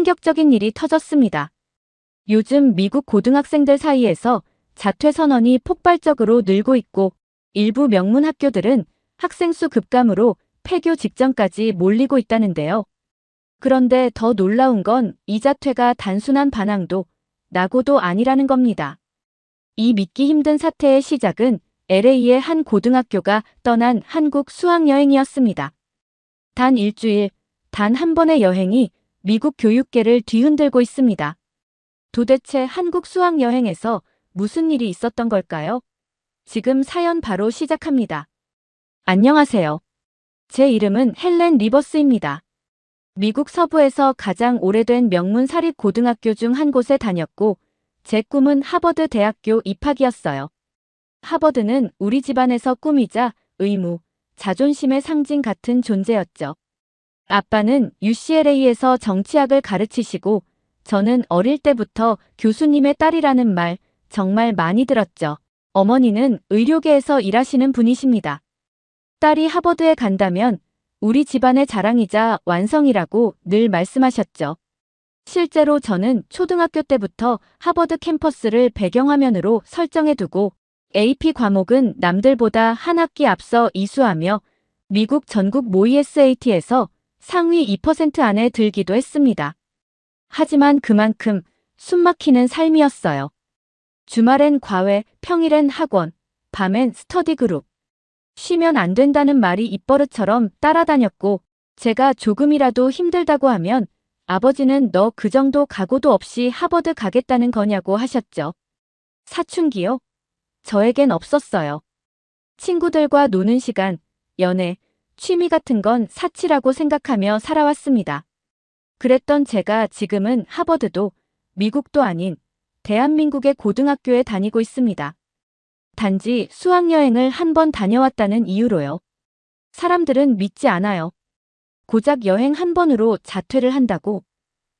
충격적인 일이 터졌습니다. 요즘 미국 고등학생들 사이에서 자퇴 선언이 폭발적으로 늘고 있고 일부 명문 학교들은 학생 수 급감으로 폐교 직전까지 몰리고 있다는데요. 그런데 더 놀라운 건 이 자퇴가 단순한 반항도 낙오도 아니라는 겁니다. 이 믿기 힘든 사태의 시작은 LA의 한 고등학교가 떠난 한국 수학여행이었습니다. 단 일주일, 단 한 번의 여행이 미국 교육계를 뒤흔들고 있습니다. 도대체 한국 수학여행에서 무슨 일이 있었던 걸까요? 지금 사연 바로 시작합니다. 안녕하세요. 제 이름은 헬렌 리버스입니다. 미국 서부에서 가장 오래된 명문 사립 고등학교 중 한 곳에 다녔고 제 꿈은 하버드 대학교 입학이었어요. 하버드는 우리 집안에서 꿈이자 의무, 자존심의 상징 같은 존재였죠. 아빠는 UCLA에서 정치학을 가르치시고 저는 어릴 때부터 교수님의 딸이라는 말 정말 많이 들었죠. 어머니는 의료계에서 일하시는 분이십니다. 딸이 하버드에 간다면 우리 집안의 자랑이자 완성이라고 늘 말씀하셨죠. 실제로 저는 초등학교 때부터 하버드 캠퍼스를 배경화면으로 설정해두고 AP 과목은 남들보다 한 학기 앞서 이수하며 미국 전국 모의 SAT에서 상위 2% 안에 들기도 했습니다. 하지만 그만큼 숨막히는 삶이었어요. 주말엔 과외, 평일엔 학원, 밤엔 스터디 그룹. 쉬면 안 된다는 말이 입버릇처럼 따라다녔고 제가 조금이라도 힘들다고 하면 아버지는 너 그 정도 각오도 없이 하버드 가겠다는 거냐고 하셨죠. 사춘기요? 저에겐 없었어요. 친구들과 노는 시간, 연애, 취미 같은 건 사치라고 생각하며 살아왔습니다. 그랬던 제가 지금은 하버드도 미국도 아닌 대한민국의 고등학교에 다니고 있습니다. 단지 수학여행을 한 번 다녀왔다는 이유로요. 사람들은 믿지 않아요. 고작 여행 한 번으로 자퇴를 한다고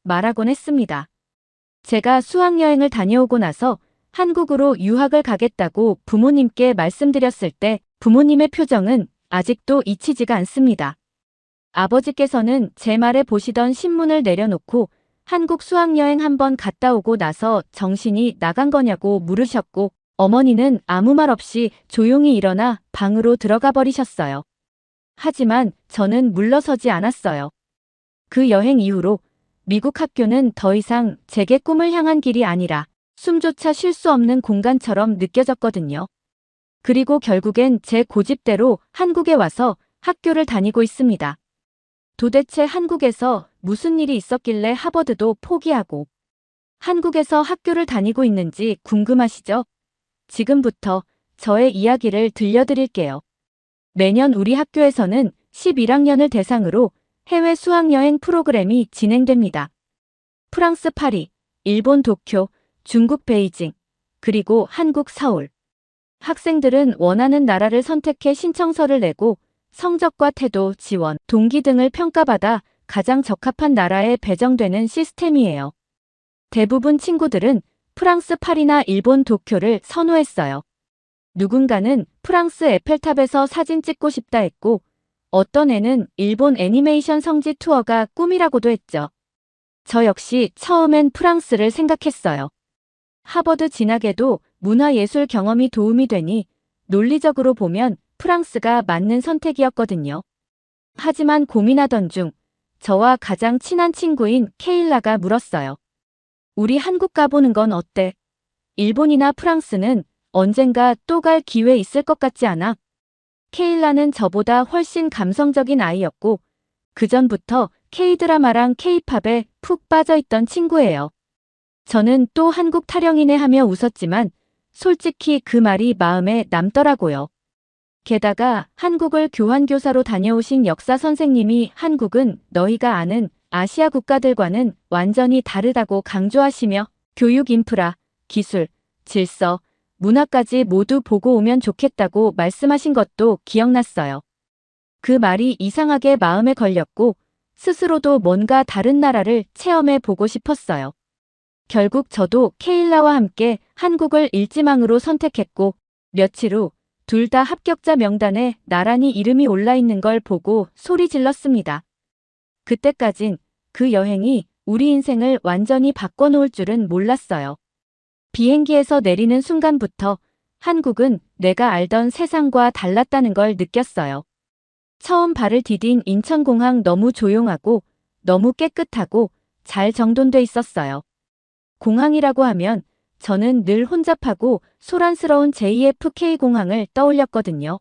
말하곤 했습니다. 제가 수학여행을 다녀오고 나서 한국으로 유학을 가겠다고 부모님께 말씀드렸을 때 부모님의 표정은 아직도 잊히지가 않습니다. 아버지께서는 제 말에 보시던 신문을 내려놓고 한국 수학여행 한번 갔다 오고 나서 정신이 나간 거냐고 물으셨고 어머니는 아무 말 없이 조용히 일어나 방으로 들어가 버리셨어요. 하지만 저는 물러서지 않았어요. 그 여행 이후로 미국 학교는 더 이상 제게 꿈을 향한 길이 아니라 숨조차 쉴 수 없는 공간처럼 느껴졌거든요. 그리고 결국엔 제 고집대로 한국에 와서 학교를 다니고 있습니다. 도대체 한국에서 무슨 일이 있었길래 하버드도 포기하고 한국에서 학교를 다니고 있는지 궁금하시죠? 지금부터 저의 이야기를 들려드릴게요. 매년 우리 학교에서는 11학년을 대상으로 해외 수학여행 프로그램이 진행됩니다. 프랑스 파리, 일본 도쿄, 중국 베이징, 그리고 한국 서울. 학생들은 원하는 나라를 선택해 신청서를 내고 성적과 태도, 지원, 동기 등을 평가받아 가장 적합한 나라에 배정되는 시스템이에요. 대부분 친구들은 프랑스 파리나 일본 도쿄를 선호했어요. 누군가는 프랑스 에펠탑에서 사진 찍고 싶다 했고 어떤 애는 일본 애니메이션 성지 투어가 꿈이라고도 했죠. 저 역시 처음엔 프랑스를 생각했어요. 하버드 진학에도 문화예술 경험이 도움이 되니 논리적으로 보면 프랑스가 맞는 선택이었거든요. 하지만 고민하던 중 저와 가장 친한 친구인 케일라가 물었어요. 우리 한국 가보는 건 어때? 일본이나 프랑스는 언젠가 또 갈 기회 있을 것 같지 않아? 케일라는 저보다 훨씬 감성적인 아이였고 그전부터 K-드라마랑 K-팝에 푹 빠져있던 친구예요. 저는 또 한국 타령이네 하며 웃었지만 솔직히 그 말이 마음에 남더라고요. 게다가 한국을 교환교사로 다녀오신 역사 선생님이 한국은 너희가 아는 아시아 국가들과는 완전히 다르다고 강조하시며 교육 인프라, 기술, 질서, 문화까지 모두 보고 오면 좋겠다고 말씀하신 것도 기억났어요. 그 말이 이상하게 마음에 걸렸고 스스로도 뭔가 다른 나라를 체험해 보고 싶었어요. 결국 저도 케일라와 함께 한국을 일지망으로 선택했고 며칠 후 둘 다 합격자 명단에 나란히 이름이 올라 있는 걸 보고 소리 질렀습니다. 그때까진 그 여행이 우리 인생을 완전히 바꿔놓을 줄은 몰랐어요. 비행기에서 내리는 순간부터 한국은 내가 알던 세상과 달랐다는 걸 느꼈어요. 처음 발을 디딘 인천공항 너무 조용하고 너무 깨끗하고 잘 정돈돼 있었어요. 공항이라고 하면 저는 늘 혼잡하고 소란스러운 JFK 공항을 떠올렸거든요.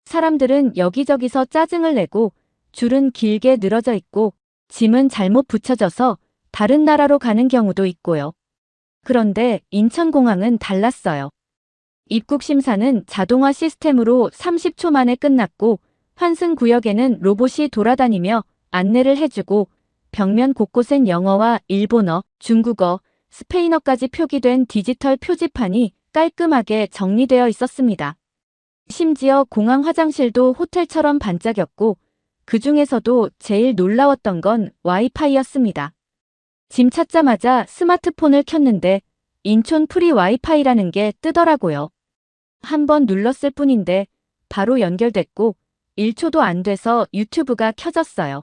사람들은 여기저기서 짜증을 내고 줄은 길게 늘어져 있고 짐은 잘못 붙여져서 다른 나라로 가는 경우도 있고요. 그런데 인천공항은 달랐어요. 입국 심사는 자동화 시스템으로 30초 만에 끝났고 환승구역에는 로봇이 돌아다니며 안내를 해주고 벽면 곳곳엔 영어와 일본어, 중국어, 스페인어까지 표기된 디지털 표지판이 깔끔하게 정리되어 있었습니다. 심지어 공항 화장실도 호텔처럼 반짝였고 그 중에서도 제일 놀라웠던 건 와이파이였습니다. 짐 찾자마자 스마트폰을 켰는데 인천 프리 와이파이라는 게 뜨더라고요. 한번 눌렀을 뿐인데 바로 연결됐고 1초도 안 돼서 유튜브가 켜졌어요.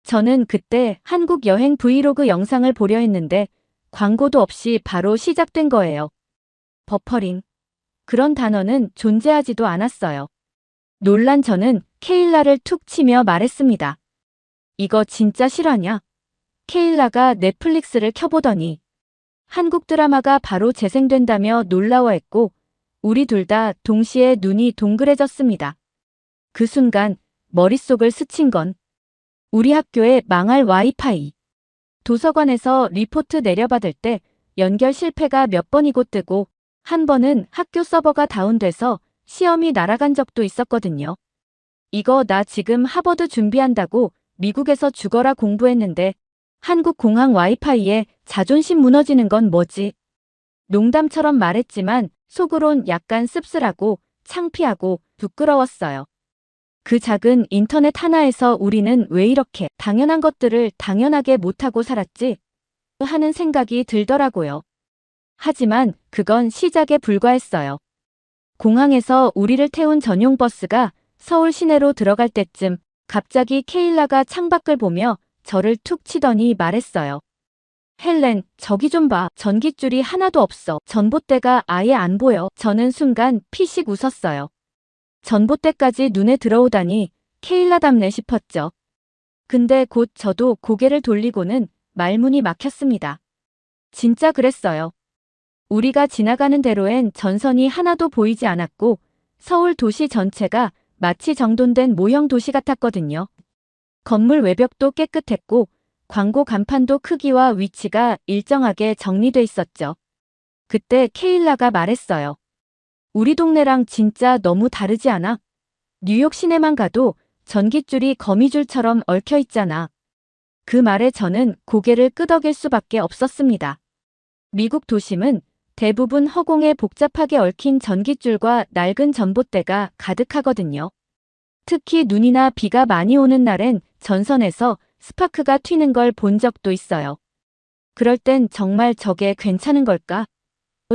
저는 그때 한국 여행 브이로그 영상을 보려 했는데 광고도 없이 바로 시작된 거예요. 버퍼링. 그런 단어는 존재하지도 않았어요. 놀란 저는 케일라를 툭 치며 말했습니다. 이거 진짜 실화냐? 케일라가 넷플릭스를 켜보더니 한국 드라마가 바로 재생된다며 놀라워했고 우리 둘 다 동시에 눈이 동그래졌습니다. 그 순간 머릿속을 스친 건 우리 학교의 망할 와이파이. 도서관에서 리포트 내려받을 때 연결 실패가 몇 번이고 뜨고 한 번은 학교 서버가 다운돼서 시험이 날아간 적도 있었거든요. 이거 나 지금 하버드 준비한다고 미국에서 죽어라 공부했는데 한국 공항 와이파이에 자존심 무너지는 건 뭐지? 농담처럼 말했지만 속으론 약간 씁쓸하고 창피하고 부끄러웠어요. 그 작은 인터넷 하나에서 우리는 왜 이렇게 당연한 것들을 당연하게 못하고 살았지? 하는 생각이 들더라고요. 하지만 그건 시작에 불과했어요. 공항에서 우리를 태운 전용 버스가 서울 시내로 들어갈 때쯤 갑자기 케일라가 창밖을 보며 저를 툭 치더니 말했어요. 헬렌, 저기 좀 봐. 전깃줄이 하나도 없어. 전봇대가 아예 안 보여. 저는 순간 피식 웃었어요. 전봇대까지 눈에 들어오다니 케일라답네 싶었죠. 근데 곧 저도 고개를 돌리고는 말문이 막혔습니다. 진짜 그랬어요. 우리가 지나가는 대로엔 전선이 하나도 보이지 않았고 서울 도시 전체가 마치 정돈된 모형 도시 같았거든요. 건물 외벽도 깨끗했고 광고 간판도 크기와 위치가 일정하게 정리돼 있었죠. 그때 케일라가 말했어요. 우리 동네랑 진짜 너무 다르지 않아? 뉴욕 시내만 가도 전깃줄이 거미줄처럼 얽혀 있잖아. 그 말에 저는 고개를 끄덕일 수밖에 없었습니다. 미국 도심은 대부분 허공에 복잡하게 얽힌 전깃줄과 낡은 전봇대가 가득하거든요. 특히 눈이나 비가 많이 오는 날엔 전선에서 스파크가 튀는 걸 본 적도 있어요. 그럴 땐 정말 저게 괜찮은 걸까?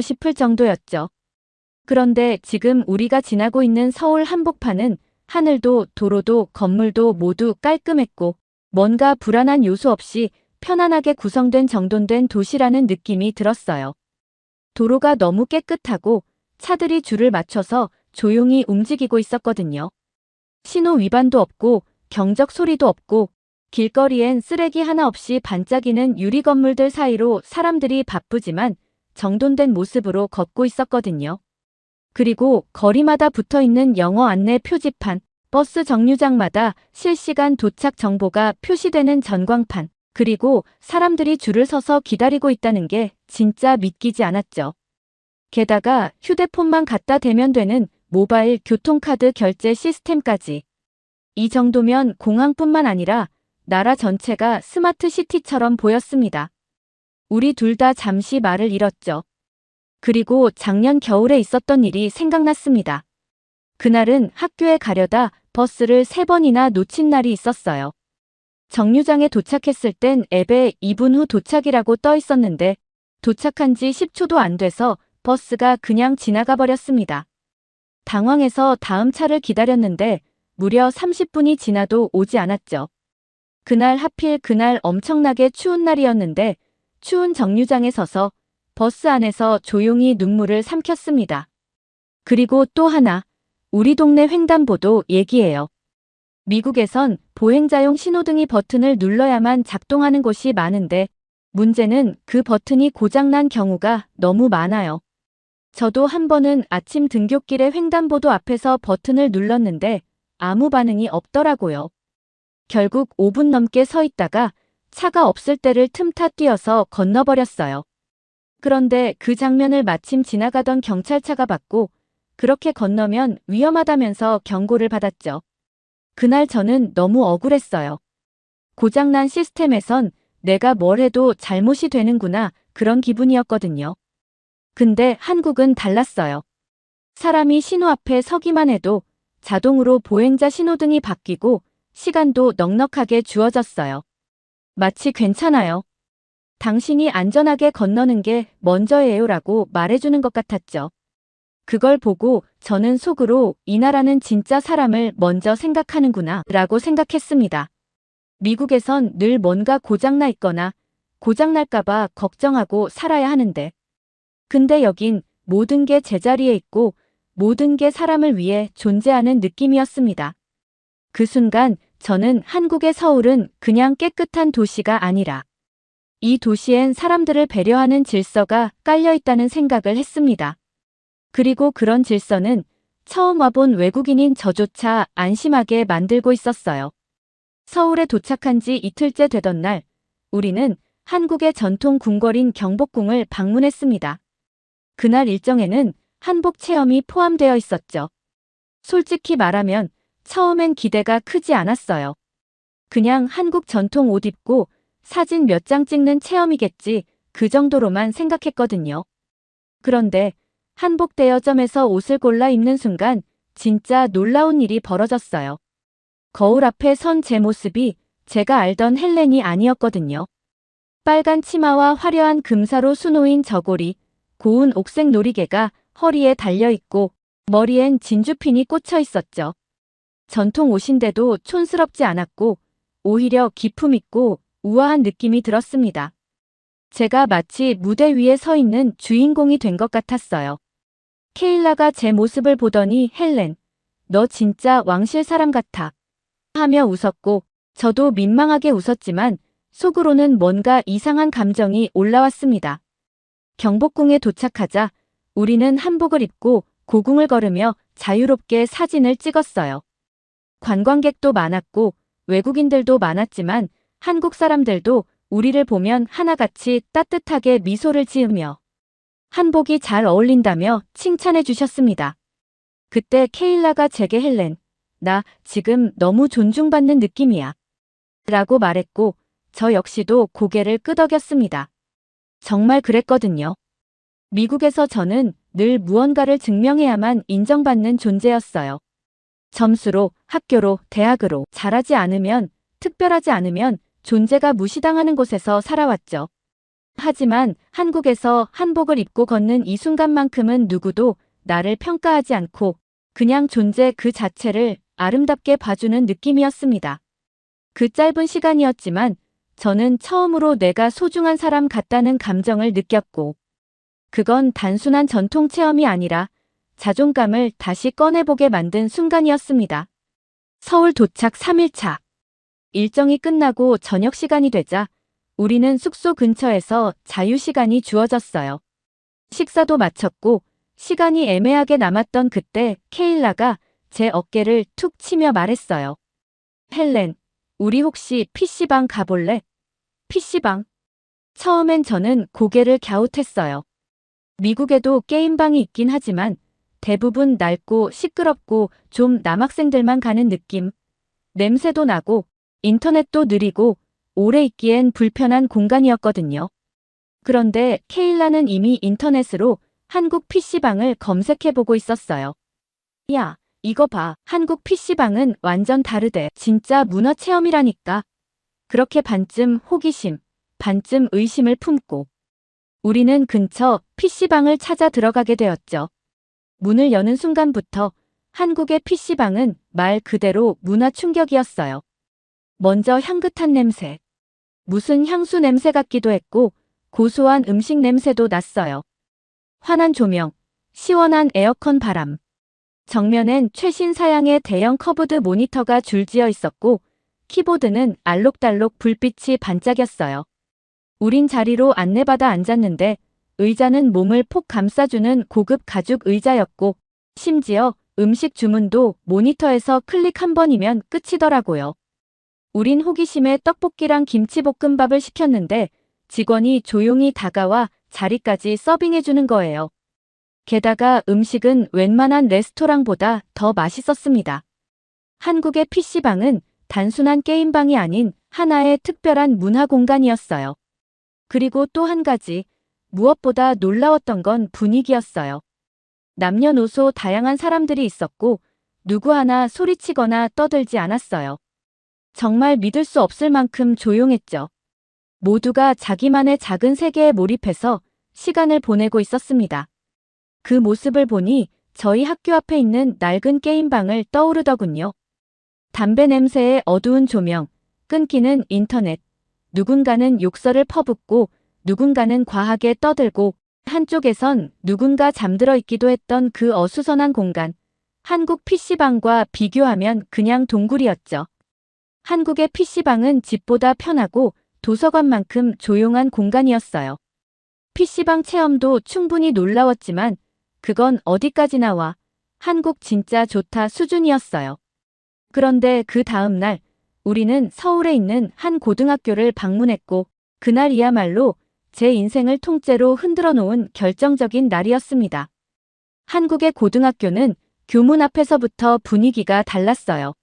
싶을 정도였죠. 그런데 지금 우리가 지나고 있는 서울 한복판은 하늘도 도로도 건물도 모두 깔끔했고 뭔가 불안한 요소 없이 편안하게 구성된 정돈된 도시라는 느낌이 들었어요. 도로가 너무 깨끗하고 차들이 줄을 맞춰서 조용히 움직이고 있었거든요. 신호 위반도 없고 경적 소리도 없고 길거리엔 쓰레기 하나 없이 반짝이는 유리 건물들 사이로 사람들이 바쁘지만 정돈된 모습으로 걷고 있었거든요. 그리고 거리마다 붙어있는 영어 안내 표지판, 버스 정류장마다 실시간 도착 정보가 표시되는 전광판, 그리고 사람들이 줄을 서서 기다리고 있다는 게 진짜 믿기지 않았죠. 게다가 휴대폰만 갖다 대면 되는 모바일 교통카드 결제 시스템까지. 이 정도면 공항뿐만 아니라 나라 전체가 스마트 시티처럼 보였습니다. 우리 둘 다 잠시 말을 잃었죠. 그리고 작년 겨울에 있었던 일이 생각났습니다. 그날은 학교에 가려다 버스를 3번이나 놓친 날이 있었어요. 정류장에 도착했을 땐 앱에 2분 후 도착이라고 떠 있었는데 도착한 지 10초도 안 돼서 버스가 그냥 지나가 버렸습니다. 당황해서 다음 차를 기다렸는데 무려 30분이 지나도 오지 않았죠. 그날 하필 그날 엄청나게 추운 날이었는데 추운 정류장에 서서 버스 안에서 조용히 눈물을 삼켰습니다. 그리고 또 하나, 우리 동네 횡단보도 얘기예요. 미국에선 보행자용 신호등이 버튼을 눌러야만 작동하는 곳이 많은데 문제는 그 버튼이 고장난 경우가 너무 많아요. 저도 한 번은 아침 등굣길에 횡단보도 앞에서 버튼을 눌렀는데 아무 반응이 없더라고요. 결국 5분 넘게 서 있다가 차가 없을 때를 틈타 뛰어서 건너버렸어요. 그런데 그 장면을 마침 지나가던 경찰차가 봤고 그렇게 건너면 위험하다면서 경고를 받았죠. 그날 저는 너무 억울했어요. 고장난 시스템에선 내가 뭘 해도 잘못이 되는구나 그런 기분이었거든요. 근데 한국은 달랐어요. 사람이 신호 앞에 서기만 해도 자동으로 보행자 신호등이 바뀌고 시간도 넉넉하게 주어졌어요. 마치 괜찮아요. 당신이 안전하게 건너는 게 먼저예요라고 말해주는 것 같았죠. 그걸 보고 저는 속으로 이 나라는 진짜 사람을 먼저 생각하는구나 라고 생각했습니다. 미국에선 늘 뭔가 고장나 있거나 고장날까봐 걱정하고 살아야 하는데. 근데 여긴 모든 게 제자리에 있고 모든 게 사람을 위해 존재하는 느낌이었습니다. 그 순간 저는 한국의 서울은 그냥 깨끗한 도시가 아니라 이 도시엔 사람들을 배려하는 질서가 깔려 있다는 생각을 했습니다. 그리고 그런 질서는 처음 와본 외국인인 저조차 안심하게 만들고 있었어요. 서울에 도착한 지 이틀째 되던 날, 우리는 한국의 전통 궁궐인 경복궁을 방문했습니다. 그날 일정에는 한복 체험이 포함되어 있었죠. 솔직히 말하면 처음엔 기대가 크지 않았어요. 그냥 한국 전통 옷 입고 사진 몇 장 찍는 체험이겠지 그 정도로만 생각했거든요. 그런데 한복 대여점에서 옷을 골라 입는 순간 진짜 놀라운 일이 벌어졌어요. 거울 앞에 선 제 모습이 제가 알던 헬렌이 아니었거든요. 빨간 치마와 화려한 금사로 수놓인 저고리, 고운 옥색 놀이개가 허리에 달려있고 머리엔 진주핀이 꽂혀 있었죠. 전통 옷인데도 촌스럽지 않았고 오히려 기품 있고 우아한 느낌이 들었습니다. 제가 마치 무대 위에 서 있는 주인공이 된 것 같았어요. 케일라가 제 모습을 보더니 헬렌, 너 진짜 왕실 사람 같아 하며 웃었고 저도 민망하게 웃었지만 속으로는 뭔가 이상한 감정이 올라왔습니다. 경복궁에 도착하자 우리는 한복을 입고 고궁을 걸으며 자유롭게 사진을 찍었어요. 관광객도 많았고 외국인들도 많았지만 한국 사람들도 우리를 보면 하나같이 따뜻하게 미소를 지으며 한복이 잘 어울린다며 칭찬해 주셨습니다. 그때 케일라가 제게 헬렌, 나 지금 너무 존중받는 느낌이야 라고 말했고 저 역시도 고개를 끄덕였습니다. 정말 그랬거든요. 미국에서 저는 늘 무언가를 증명해야만 인정받는 존재였어요. 점수로, 학교로, 대학으로 잘하지 않으면, 특별하지 않으면 존재가 무시당하는 곳에서 살아왔죠. 하지만 한국에서 한복을 입고 걷는 이 순간만큼은 누구도 나를 평가하지 않고 그냥 존재 그 자체를 아름답게 봐주는 느낌이었습니다. 그 짧은 시간이었지만 저는 처음으로 내가 소중한 사람 같다는 감정을 느꼈고 그건 단순한 전통 체험이 아니라 자존감을 다시 꺼내보게 만든 순간이었습니다. 서울 도착 3일차. 일정이 끝나고 저녁 시간이 되자 우리는 숙소 근처에서 자유시간이 주어졌어요. 식사도 마쳤고 시간이 애매하게 남았던 그때 케일라가 제 어깨를 툭 치며 말했어요. 헬렌, 우리 혹시 PC방 가볼래? PC방? 처음엔 저는 고개를 갸웃했어요. 미국에도 게임방이 있긴 하지만 대부분 낡고 시끄럽고 좀 남학생들만 가는 느낌. 냄새도 나고 인터넷도 느리고 오래 있기엔 불편한 공간이었거든요. 그런데 케일라는 이미 인터넷으로 한국 PC방을 검색해보고 있었어요. 야, 이거 봐. 한국 PC방은 완전 다르대. 진짜 문화체험이라니까. 그렇게 반쯤 호기심, 반쯤 의심을 품고 우리는 근처 PC방을 찾아 들어가게 되었죠. 문을 여는 순간부터 한국의 PC방은 말 그대로 문화 충격이었어요. 먼저 향긋한 냄새. 무슨 향수 냄새 같기도 했고 고소한 음식 냄새도 났어요. 환한 조명, 시원한 에어컨 바람. 정면엔 최신 사양의 대형 커브드 모니터가 줄지어 있었고 키보드는 알록달록 불빛이 반짝였어요. 우린 자리로 안내받아 앉았는데 의자는 몸을 폭 감싸주는 고급 가죽 의자였고 심지어 음식 주문도 모니터에서 클릭 한 번이면 끝이더라고요. 우린 호기심에 떡볶이랑 김치볶음밥을 시켰는데 직원이 조용히 다가와 자리까지 서빙해주는 거예요. 게다가 음식은 웬만한 레스토랑보다 더 맛있었습니다. 한국의 PC방은 단순한 게임방이 아닌 하나의 특별한 문화 공간이었어요. 그리고 또 한 가지, 무엇보다 놀라웠던 건 분위기였어요. 남녀노소 다양한 사람들이 있었고 누구 하나 소리치거나 떠들지 않았어요. 정말 믿을 수 없을 만큼 조용했죠. 모두가 자기만의 작은 세계에 몰입해서 시간을 보내고 있었습니다. 그 모습을 보니 저희 학교 앞에 있는 낡은 게임방을 떠오르더군요. 담배 냄새에 어두운 조명, 끊기는 인터넷, 누군가는 욕설을 퍼붓고 누군가는 과하게 떠들고 한쪽에선 누군가 잠들어 있기도 했던 그 어수선한 공간. 한국 PC방과 비교하면 그냥 동굴이었죠. 한국의 PC방은 집보다 편하고 도서관만큼 조용한 공간이었어요. PC방 체험도 충분히 놀라웠지만 그건 어디까지나 와 한국 진짜 좋다 수준이었어요. 그런데 그 다음 날 우리는 서울에 있는 한 고등학교를 방문했고 그날이야말로 제 인생을 통째로 흔들어 놓은 결정적인 날이었습니다. 한국의 고등학교는 교문 앞에서부터 분위기가 달랐어요.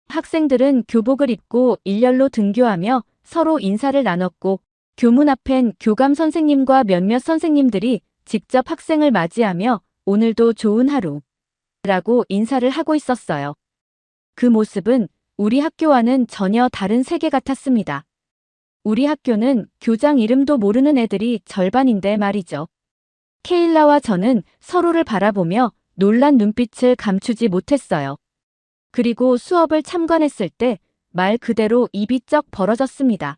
학생들은 교복을 입고 일렬로 등교하며 서로 인사를 나눴고 교문 앞엔 교감 선생님과 몇몇 선생님들이 직접 학생을 맞이하며 오늘도 좋은 하루라고 인사를 하고 있었어요. 그 모습은 우리 학교와는 전혀 다른 세계 같았습니다. 우리 학교는 교장 이름도 모르는 애들이 절반인데 말이죠. 케일라와 저는 서로를 바라보며 놀란 눈빛을 감추지 못했어요. 그리고 수업을 참관했을 때 말 그대로 입이 쩍 벌어졌습니다.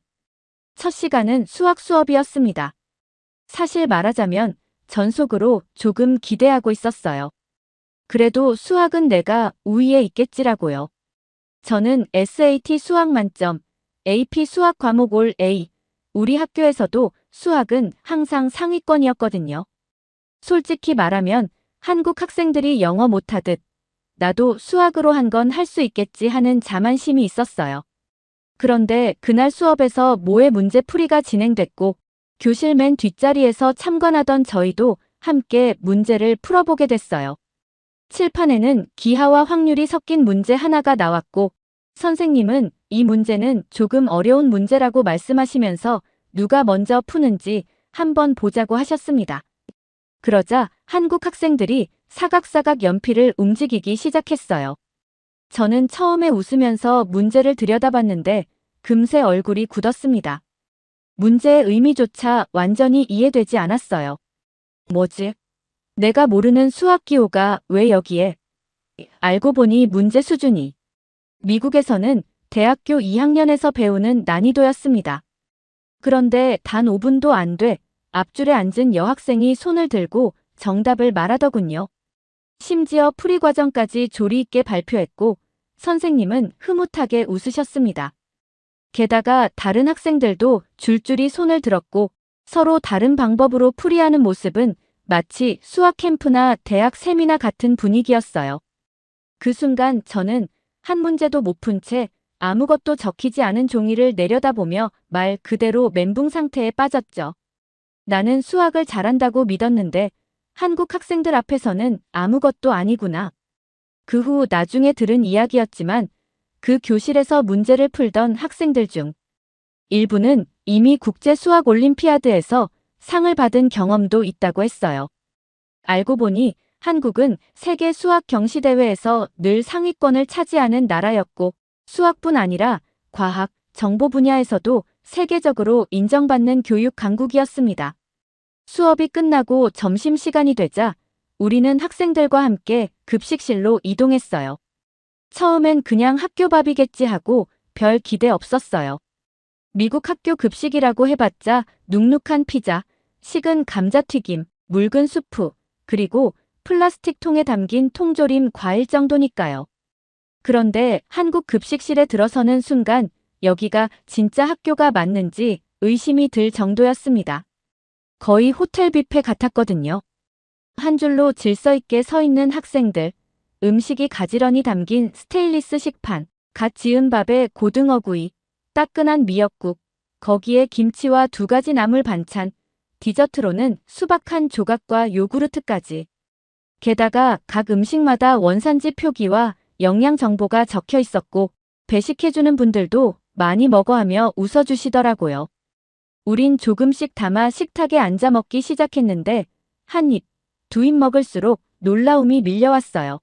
첫 시간은 수학 수업이었습니다. 사실 말하자면 전속으로 조금 기대하고 있었어요. 그래도 수학은 내가 우위에 있겠지라고요. 저는 SAT 수학 만점, AP 수학 과목 올 A. 우리 학교에서도 수학은 항상 상위권이었거든요. 솔직히 말하면 한국 학생들이 영어 못하듯 나도 수학으로 한 건 할 수 있겠지 하는 자만심이 있었어요. 그런데 그날 수업에서 모의 문제풀이가 진행됐고 교실 맨 뒷자리에서 참관하던 저희도 함께 문제를 풀어보게 됐어요. 칠판에는 기하와 확률이 섞인 문제 하나가 나왔고 선생님은 이 문제는 조금 어려운 문제라고 말씀하시면서 누가 먼저 푸는지 한번 보자고 하셨습니다. 그러자 한국 학생들이 사각사각 연필을 움직이기 시작했어요. 저는 처음에 웃으면서 문제를 들여다봤는데 금세 얼굴이 굳었습니다. 문제의 의미조차 완전히 이해되지 않았어요. 뭐지? 내가 모르는 수학 기호가 왜 여기에? 알고 보니 문제 수준이 미국에서는 대학교 2학년에서 배우는 난이도였습니다. 그런데 단 5분도 안 돼 앞줄에 앉은 여학생이 손을 들고 정답을 말하더군요. 심지어 풀이 과정까지 조리 있게 발표했고 선생님은 흐뭇하게 웃으셨습니다. 게다가 다른 학생들도 줄줄이 손을 들었고 서로 다른 방법으로 풀이하는 모습은 마치 수학 캠프나 대학 세미나 같은 분위기였어요. 그 순간 저는 한 문제도 못 푼 채 아무것도 적히지 않은 종이를 내려다보며 말 그대로 멘붕 상태에 빠졌죠. 나는 수학을 잘한다고 믿었는데 한국 학생들 앞에서는 아무것도 아니구나. 그 후 나중에 들은 이야기였지만 그 교실에서 문제를 풀던 학생들 중 일부는 이미 국제수학올림피아드에서 상을 받은 경험도 있다고 했어요. 알고 보니 한국은 세계 수학 경시대회에서 늘 상위권을 차지하는 나라였고 수학뿐 아니라 과학, 정보 분야에서도 세계적으로 인정받는 교육 강국이었습니다. 수업이 끝나고 점심시간이 되자 우리는 학생들과 함께 급식실로 이동했어요. 처음엔 그냥 학교 밥이겠지 하고 별 기대 없었어요. 미국 학교 급식이라고 해봤자 눅눅한 피자, 식은 감자튀김, 묽은 수프, 그리고 플라스틱 통에 담긴 통조림 과일 정도니까요. 그런데 한국 급식실에 들어서는 순간 여기가 진짜 학교가 맞는지 의심이 들 정도였습니다. 거의 호텔 뷔페 같았거든요. 한 줄로 질서 있게 서 있는 학생들, 음식이 가지런히 담긴 스테인리스 식판, 갓 지은 밥에 고등어구이, 따끈한 미역국, 거기에 김치와 2가지 나물 반찬, 디저트로는 수박 한 조각과 요구르트까지. 게다가 각 음식마다 원산지 표기와 영양 정보가 적혀 있었고 배식해주는 분들도 많이 먹어 하며 웃어주시더라고요. 우린 조금씩 담아 식탁에 앉아 먹기 시작했는데 한 입, 2입 먹을수록 놀라움이 밀려왔어요.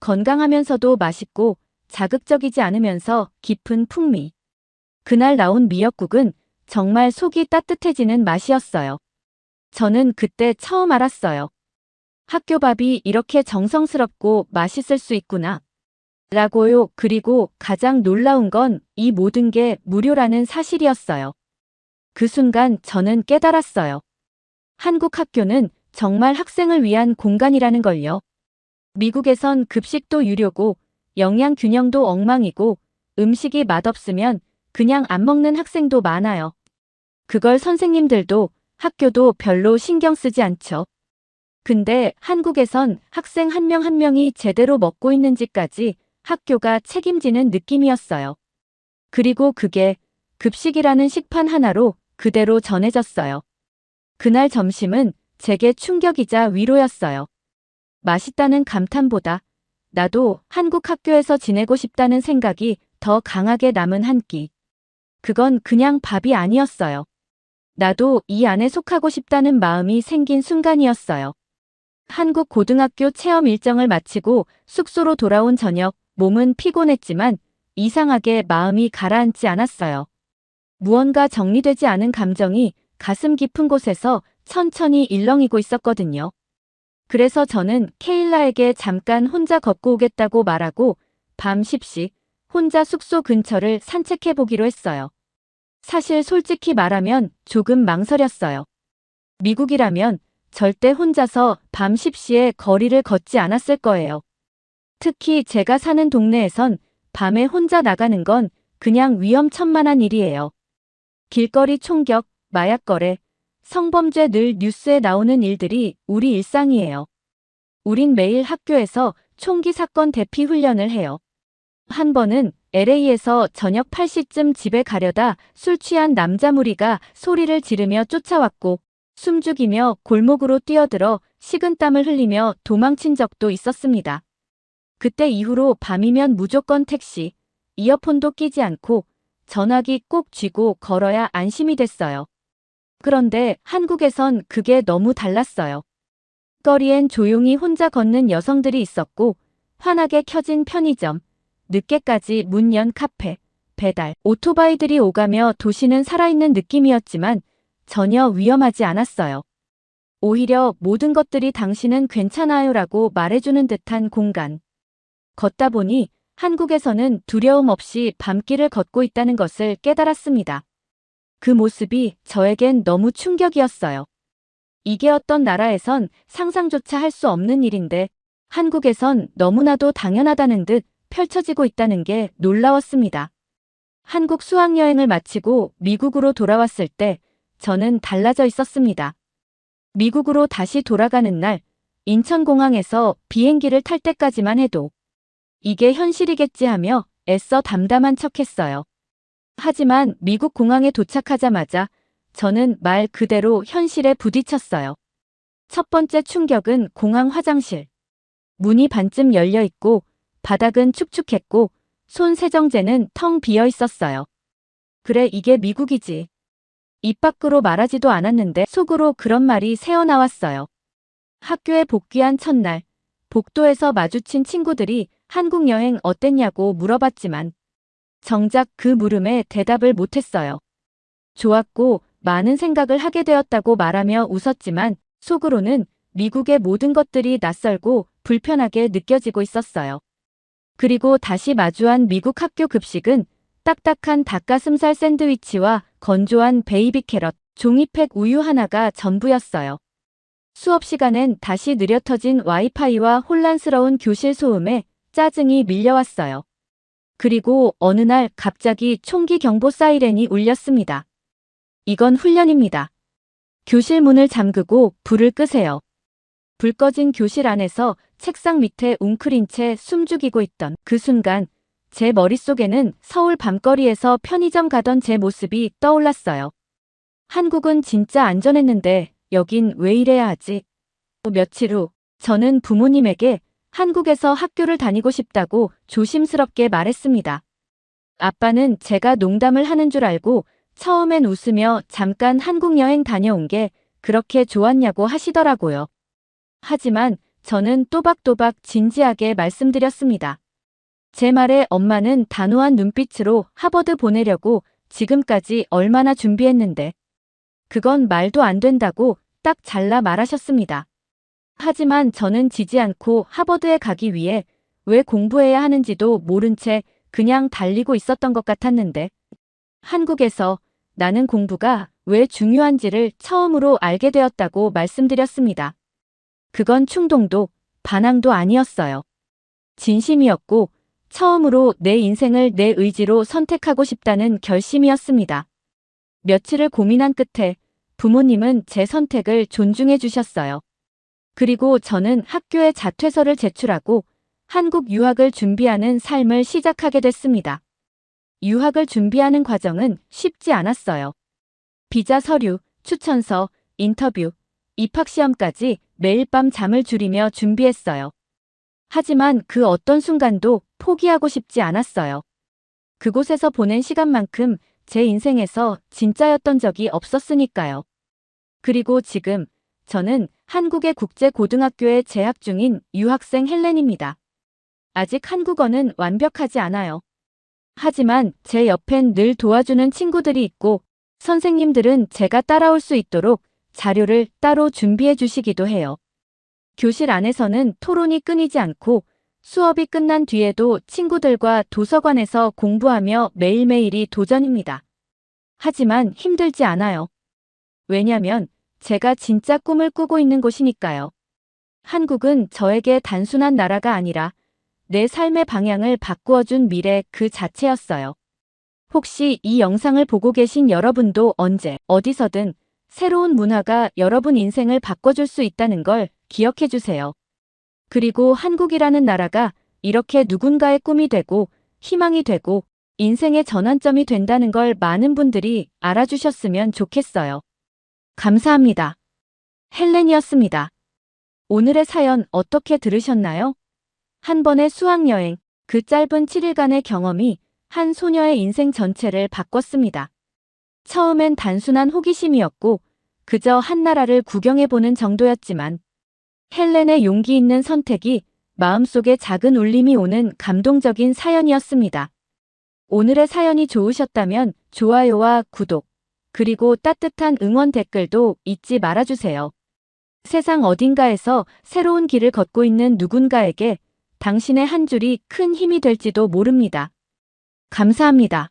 건강하면서도 맛있고 자극적이지 않으면서 깊은 풍미. 그날 나온 미역국은 정말 속이 따뜻해지는 맛이었어요. 저는 그때 처음 알았어요. 학교 밥이 이렇게 정성스럽고 맛있을 수 있구나. 라고요. 그리고 가장 놀라운 건 이 모든 게 무료라는 사실이었어요. 그 순간 저는 깨달았어요. 한국 학교는 정말 학생을 위한 공간이라는 걸요. 미국에선 급식도 유료고 영양 균형도 엉망이고 음식이 맛없으면 그냥 안 먹는 학생도 많아요. 그걸 선생님들도 학교도 별로 신경 쓰지 않죠. 근데 한국에선 학생 한 명 한 명이 제대로 먹고 있는지까지 학교가 책임지는 느낌이었어요. 그리고 그게 급식이라는 식판 하나로 그대로 전해졌어요. 그날 점심은 제게 충격이자 위로였어요. 맛있다는 감탄보다 나도 한국 학교에서 지내고 싶다는 생각이 더 강하게 남은 한 끼. 그건 그냥 밥이 아니었어요. 나도 이 안에 속하고 싶다는 마음이 생긴 순간이었어요. 한국 고등학교 체험 일정을 마치고 숙소로 돌아온 저녁, 몸은 피곤했지만 이상하게 마음이 가라앉지 않았어요. 무언가 정리되지 않은 감정이 가슴 깊은 곳에서 천천히 일렁이고 있었거든요. 그래서 저는 케일라에게 잠깐 혼자 걷고 오겠다고 말하고 밤 10시 혼자 숙소 근처를 산책해 보기로 했어요. 사실 솔직히 말하면 조금 망설였어요. 미국이라면 절대 혼자서 밤 10시에 거리를 걷지 않았을 거예요. 특히 제가 사는 동네에선 밤에 혼자 나가는 건 그냥 위험천만한 일이에요. 길거리 총격, 마약 거래, 성범죄 늘 뉴스에 나오는 일들이 우리 일상이에요. 우린 매일 학교에서 총기 사건 대피 훈련을 해요. 한 번은 LA에서 저녁 8시쯤 집에 가려다 술 취한 남자 무리가 소리를 지르며 쫓아왔고 숨죽이며 골목으로 뛰어들어 식은땀을 흘리며 도망친 적도 있었습니다. 그때 이후로 밤이면 무조건 택시, 이어폰도 끼지 않고 전화기 꼭 쥐고 걸어야 안심이 됐어요. 그런데 한국에선 그게 너무 달랐어요. 거리엔 조용히 혼자 걷는 여성들이 있었고 환하게 켜진 편의점, 늦게까지 문 연 카페, 배달, 오토바이들이 오가며 도시는 살아있는 느낌이었지만 전혀 위험하지 않았어요. 오히려 모든 것들이 당신은 괜찮아요라고 말해주는 듯한 공간. 걷다 보니 한국에서는 두려움 없이 밤길을 걷고 있다는 것을 깨달았습니다. 그 모습이 저에겐 너무 충격이었어요. 이게 어떤 나라에선 상상조차 할 수 없는 일인데 한국에선 너무나도 당연하다는 듯 펼쳐지고 있다는 게 놀라웠습니다. 한국 수학여행을 마치고 미국으로 돌아왔을 때 저는 달라져 있었습니다. 미국으로 다시 돌아가는 날 인천공항에서 비행기를 탈 때까지만 해도 이게 현실이겠지 하며 애써 담담한 척했어요. 하지만 미국 공항에 도착하자마자 저는 말 그대로 현실에 부딪혔어요. 첫 번째 충격은 공항 화장실. 문이 반쯤 열려 있고 바닥은 축축했고 손 세정제는 텅 비어 있었어요. 그래, 이게 미국이지. 입 밖으로 말하지도 않았는데 속으로 그런 말이 새어나왔어요. 학교에 복귀한 첫날, 복도에서 마주친 친구들이 한국 여행 어땠냐고 물어봤지만 정작 그 물음에 대답을 못했어요. 좋았고 많은 생각을 하게 되었다고 말하며 웃었지만 속으로는 미국의 모든 것들이 낯설고 불편하게 느껴지고 있었어요. 그리고 다시 마주한 미국 학교 급식은 딱딱한 닭가슴살 샌드위치와 건조한 베이비 캐럿, 종이팩 우유 하나가 전부였어요. 수업 시간엔 다시 느려터진 와이파이와 혼란스러운 교실 소음에 짜증이 밀려왔어요. 그리고 어느 날 갑자기 총기 경보 사이렌이 울렸습니다. 이건 훈련입니다. 교실 문을 잠그고 불을 끄세요. 불 꺼진 교실 안에서 책상 밑에 웅크린 채 숨죽이고 있던 그 순간 제 머릿속에는 서울 밤거리에서 편의점 가던 제 모습이 떠올랐어요. 한국은 진짜 안전했는데 여긴 왜 이래야 하지? 며칠 후 저는 부모님에게 한국에서 학교를 다니고 싶다고 조심스럽게 말했습니다. 아빠는 제가 농담을 하는 줄 알고 처음엔 웃으며 잠깐 한국 여행 다녀온 게 그렇게 좋았냐고 하시더라고요. 하지만 저는 또박또박 진지하게 말씀드렸습니다. 제 말에 엄마는 단호한 눈빛으로 하버드 보내려고 지금까지 얼마나 준비했는데 그건 말도 안 된다고 딱 잘라 말하셨습니다. 하지만 저는 지지 않고 하버드에 가기 위해 왜 공부해야 하는지도 모른 채 그냥 달리고 있었던 것 같았는데 한국에서 나는 공부가 왜 중요한지를 처음으로 알게 되었다고 말씀드렸습니다. 그건 충동도 반항도 아니었어요. 진심이었고 처음으로 내 인생을 내 의지로 선택하고 싶다는 결심이었습니다. 며칠을 고민한 끝에 부모님은 제 선택을 존중해 주셨어요. 그리고 저는 학교에 자퇴서를 제출하고 한국 유학을 준비하는 삶을 시작하게 됐습니다. 유학을 준비하는 과정은 쉽지 않았어요. 비자 서류, 추천서, 인터뷰, 입학시험까지 매일 밤 잠을 줄이며 준비했어요. 하지만 그 어떤 순간도 포기하고 싶지 않았어요. 그곳에서 보낸 시간만큼 제 인생에서 진짜였던 적이 없었으니까요. 그리고 지금 저는 한국의 국제고등학교에 재학 중인 유학생 헬렌입니다. 아직 한국어는 완벽하지 않아요. 하지만 제 옆엔 늘 도와주는 친구들이 있고 선생님들은 제가 따라올 수 있도록 자료를 따로 준비해 주시기도 해요. 교실 안에서는 토론이 끊이지 않고 수업이 끝난 뒤에도 친구들과 도서관에서 공부하며 매일매일이 도전입니다. 하지만 힘들지 않아요. 왜냐면 제가 진짜 꿈을 꾸고 있는 곳이니까요. 한국은 저에게 단순한 나라가 아니라 내 삶의 방향을 바꾸어준 미래 그 자체였어요. 혹시 이 영상을 보고 계신 여러분도 언제, 어디서든 새로운 문화가 여러분 인생을 바꿔줄 수 있다는 걸 기억해 주세요. 그리고 한국이라는 나라가 이렇게 누군가의 꿈이 되고 희망이 되고 인생의 전환점이 된다는 걸 많은 분들이 알아주셨으면 좋겠어요. 감사합니다. 헬렌이었습니다. 오늘의 사연 어떻게 들으셨나요? 한 번의 수학여행, 그 짧은 7일간의 경험이 한 소녀의 인생 전체를 바꿨습니다. 처음엔 단순한 호기심이었고 그저 한 나라를 구경해보는 정도였지만 헬렌의 용기 있는 선택이 마음속에 작은 울림이 오는 감동적인 사연이었습니다. 오늘의 사연이 좋으셨다면 좋아요와 구독, 그리고 따뜻한 응원 댓글도 잊지 말아주세요. 세상 어딘가에서 새로운 길을 걷고 있는 누군가에게 당신의 한 줄이 큰 힘이 될지도 모릅니다. 감사합니다.